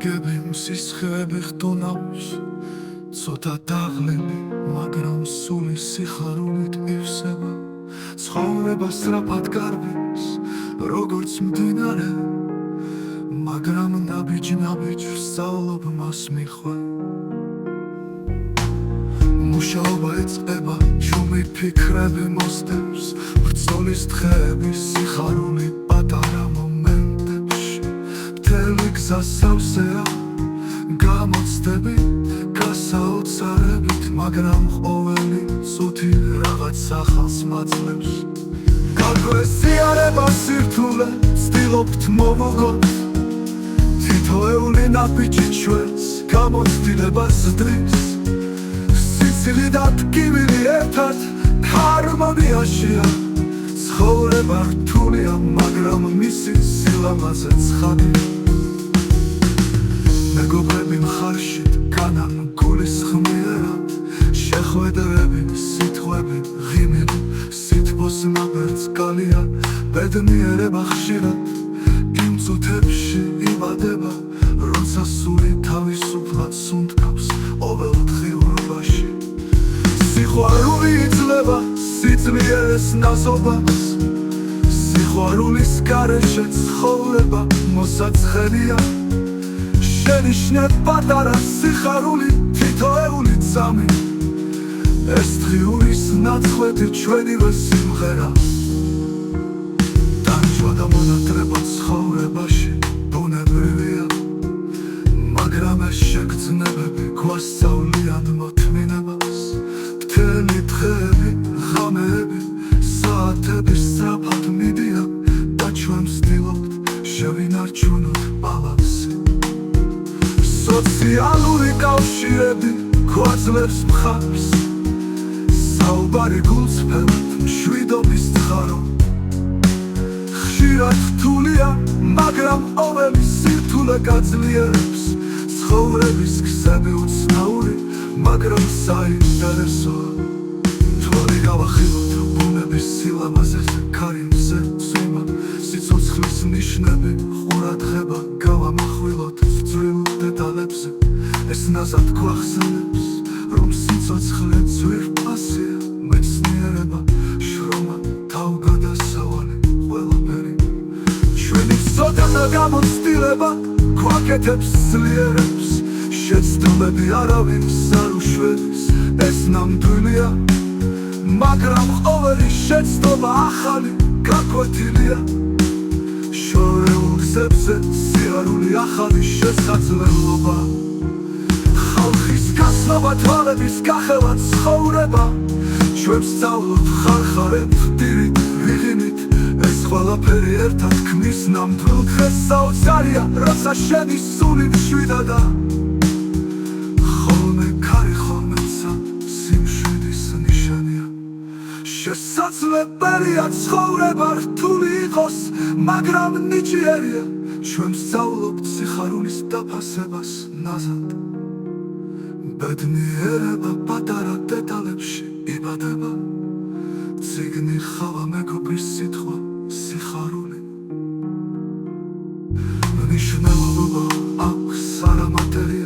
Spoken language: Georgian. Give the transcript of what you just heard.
გები მსისხლები ხტუნავს ცოტა დაღლილი მაგრამ სული სიხარულით ივსება ცხოვრება სწრაფად გარბის როგორც მდინარე მაგრამ ნაბიჯ ვსწავლობ მას მიხვე მუშაობა ეწყება ჩუმი ფიქრები მოსდევს ბრძოლის დღეების სიხარული პატარა მომენტებში მთელი გზა სავსეა გამოცდები გასაოცარებით მაგრამ ყოველი წუთი რაღაც ახალს მაძლევს გაგვესიარება სირთულე ვცდილობთ მოვუღოთ თითოეული ნაბიჯი ჩვენს გამოცდილებას ზრდის სიცილი და ტკივილი ერთად ჰარმონიაშია ცხოვრება რთულია მაგრამ მისი სილამაზე ცხადია მეგობრები მხარშით განან გულის ხმიერად შეხვედრები სიტყვები ღიმილი სითბოს ნაბერწ კალია ბედნიერება ხშირად გიმწუთებში იბადება როცა სული თავისუფლად სუნთქავს ყოველ დღიურობაში სიყვარული იძლევა სიძლიერეს ნაზობას სიყვარულის გარეშე ცხოვრება მოსაცხენია შენიშნეთ პატარა სიხარული თითოეული წამი ეს დღიურის ნაცვლედი ჩვენივე სიმღერა დამჯვა და მონატრება ცხოვრებაში ბუნებრივია მაგრამ ეს შეგრძნებები გვასწავლიან მოთმინებას მთელი დღეები ღამეები საათები სწრაფად მიდიან და ჩვენ ვცდილობთ შევინარჩუნოთ ბალანსი სოციალური კავშირები გვაძლევს მხარს საუბარი გულწრფელად მშვიდობის ცხარო ხშირად რთულია მაგრამ ყოველი სირთულე გაძლიერებს ცხოვრების გზები უცნაური მაგრამ საინტერესოა თორე გავახილოთ ბუნების სილამაზეზე ქარიმზე წვიმა სიცოცხლის ნიშნები ყურადღება გავამახვილოთ ძვირ დეტალებზე ეს ნაზად გვახსენებს რომ სიცოცხლე ძვირფასია მეცნიერება შრომა თავგადასავალი ყველაფერი ჩვენი ცოტა და გამოცდილება გვაკეთებს ძლიერებს შეცდომები არავის არ უშველის ეს ნამდვილია მაგრამ ყოველი შეცდომა ახალი გაკვეთილია შორეულ გზებზე სიარული ახალი შესაძლებლობა ხალხის გასნობა თვალების გახევა ცხოვრება ჩვენ ვსწავლობ ხარხარებ დილით ვიღიმით ეს ყველაფერი ერთად ქმნის ნამდვილ დღეს საოცარია როცა შედის სული მშვიდადა ხოლმე ქარი ხოლმეცა სიმშვიდის ნიშანია შესაძლებელია ცხოვრება რთული იყოს მაგრამ ნიჭიერია ჩვენ ვსწავლობთ სიხარულის დაფასებას ნაზად ბედნიერება პატარა დეტალებში იბადება წიგნი ხავა მეგობრის სიტყვა სიხარული მნიშვნელობა აქვს არა მატერია